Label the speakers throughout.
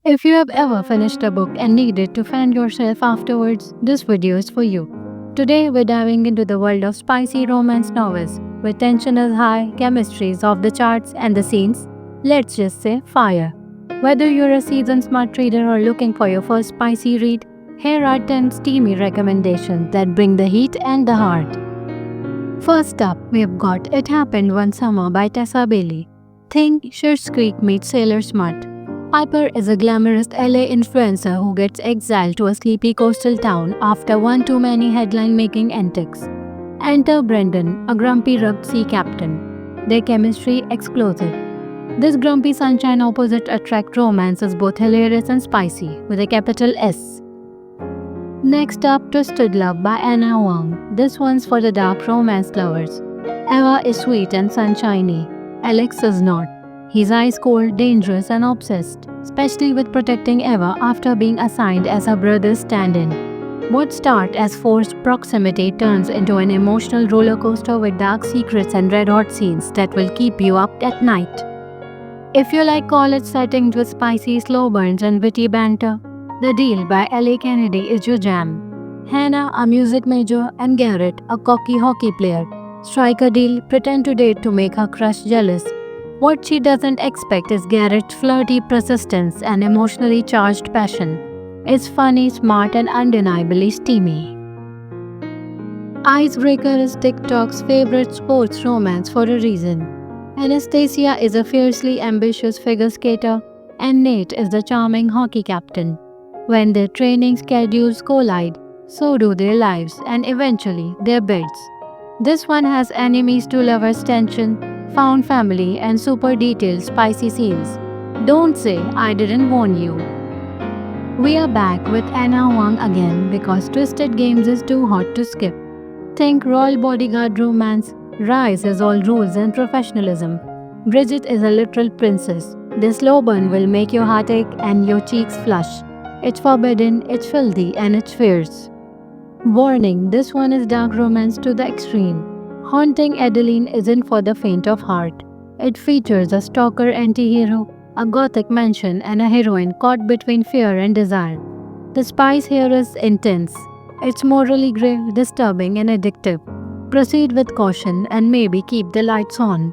Speaker 1: If you have ever finished a book and needed to fan yourself afterwards, this video is for you. Today, we're diving into the world of spicy romance novels, where tension is high, chemistry is off the charts, and the scenes, let's just say, fire. Whether you're a seasoned smart reader or looking for your first spicy read, here are 10 steamy recommendations that bring the heat and the heart. First up, we've got It Happened One Summer by Tessa Bailey. Think Schitt's Creek meets Sailor Smart. Piper is a glamorous LA influencer who gets exiled to a sleepy coastal town after one too many headline-making antics. Enter Brendan, a grumpy rugged sea captain. Their chemistry explosive. This grumpy sunshine opposite attract romance is both hilarious and spicy, with a capital S. Next up, Twisted Love by Anna Wong. This one's for the dark romance lovers. Eva is sweet and sunshiny. Alex is not. He's ice cold, dangerous, and obsessed, especially with protecting Eva after being assigned as her brother's stand-in. What starts as forced proximity turns into an emotional roller coaster with dark secrets and red-hot scenes that will keep you up at night. If you like college settings with spicy slow burns and witty banter, The Deal by L.A. Kennedy is your jam. Hannah, a music major, and Garrett, a cocky hockey player, strike a deal, pretend to date to make her crush jealous. What she doesn't expect is Garrett's flirty persistence and emotionally charged passion. It's funny, smart, and undeniably steamy. Icebreaker is TikTok's favorite sports romance for a reason. Anastasia is a fiercely ambitious figure skater, and Nate is the charming hockey captain. When their training schedules collide, so do their lives and eventually their beds. This one has enemies to lovers tension, found family, and super detailed spicy scenes. Don't say I didn't warn you. We are back with Anna Wang again because Twisted Games is too hot to skip. Think Royal Bodyguard romance, Rise is all rules and professionalism. Bridget is a literal princess. This slow burn will make your heart ache and your cheeks flush. It's forbidden, it's filthy, and it's fierce. Warning, this one is dark romance to the extreme. Haunting Adeline isn't for the faint of heart. It features a stalker anti-hero, a gothic mansion, and a heroine caught between fear and desire. The spice here is intense. It's morally grave, disturbing, and addictive. Proceed with caution and maybe keep the lights on.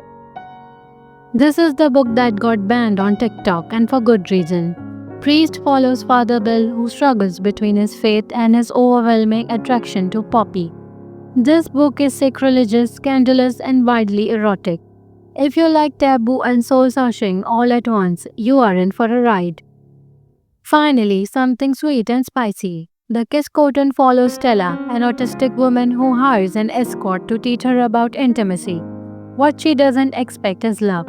Speaker 1: This is the book that got banned on TikTok, and for good reason. Priest follows Father Bill, who struggles between his faith and his overwhelming attraction to Poppy. This book is sacrilegious, scandalous, and widely erotic. If you like taboo and soul-searching all at once, you are in for a ride. Finally, something sweet and spicy. The Kiss Curtain follows Stella, an autistic woman who hires an escort to teach her about intimacy. What she doesn't expect is love.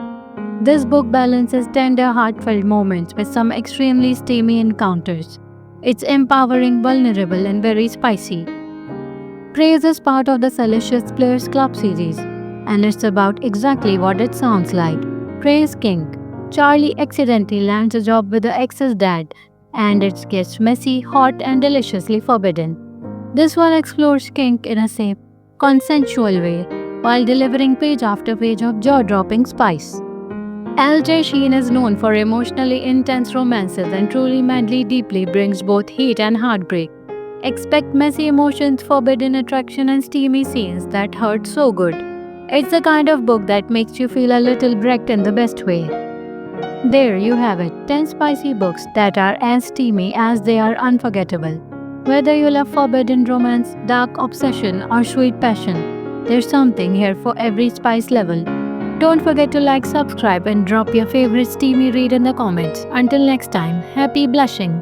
Speaker 1: This book balances tender, heartfelt moments with some extremely steamy encounters. It's empowering, vulnerable, and very spicy. Praise is part of the Salacious Players Club series, and it's about exactly what it sounds like. Praise kink. Charlie accidentally lands a job with the ex's dad, and it gets messy, hot, and deliciously forbidden. This one explores kink in a safe, consensual way, while delivering page after page of jaw-dropping spice. L.J. Sheen is known for emotionally intense romances and truly madly deeply brings both heat and heartbreak. Expect messy emotions, forbidden attraction, and steamy scenes that hurt so good. It's the kind of book that makes you feel a little wrecked in the best way. There you have it, 10 spicy books that are as steamy as they are unforgettable. Whether you love forbidden romance, dark obsession, or sweet passion, there's something here for every spice level. Don't forget to like, subscribe, and drop your favorite steamy read in the comments. Until next time, happy blushing!